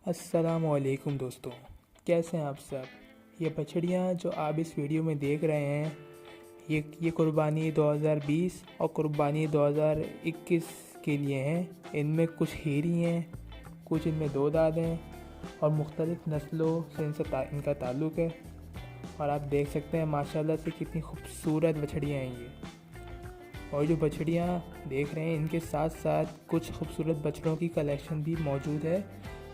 अस्सलामुअलैकुम दोस्तों, कैसे हैं आप सब। ये बछड़ियाँ जो आप इस वीडियो में देख रहे हैं ये कुर्बानी 2020 और कुर्बानी 2021 के लिए हैं। इनमें कुछ हीरी हैं, कुछ इनमें दो दाद हैं और मुख्तलिफ़ नस्लों से इनका ताल्लुक़ है। और आप देख सकते हैं माशाल्लाह से कितनी खूबसूरत बछड़ियाँ हैं ये। और जो बछड़ियाँ देख रहे हैं इनके साथ साथ कुछ खूबसूरत बछड़ों की कलेक्शन भी मौजूद है,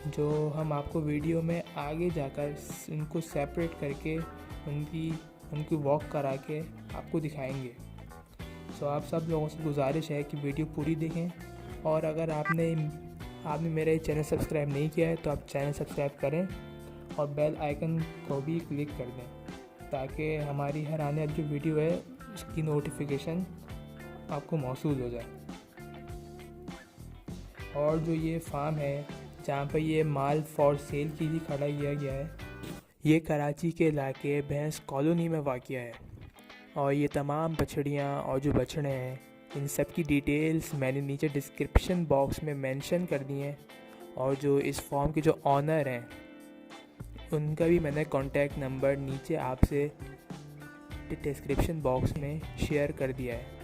जो हम आपको वीडियो में आगे जाकर इनको सेपरेट करके उनकी वॉक करा के आपको दिखाएंगे। सो आप सब लोगों से गुजारिश है कि वीडियो पूरी देखें। और अगर आपने मेरा ये चैनल सब्सक्राइब नहीं किया है तो आप चैनल सब्सक्राइब करें और बेल आइकन को भी क्लिक कर दें, ताकि हमारी हर आने वाली जो वीडियो है उसकी नोटिफिकेशन आपको मौसूल हो जाए। और जो ये फार्म है जहाँ पर ये माल फॉर सेल के लिए खड़ा किया गया है, ये कराची के इलाके भैंस कॉलोनी में वाक़या है। और ये तमाम बछड़ियाँ और जो बछड़े हैं इन सब की डिटेल्स मैंने नीचे डिस्क्रिप्शन बॉक्स में मेंशन कर दी हैं। और जो इस फॉर्म के जो ऑनर हैं उनका भी मैंने कॉन्टैक्ट नंबर नीचे आपसे डिस्क्रिप्शन बॉक्स में शेयर कर दिया है।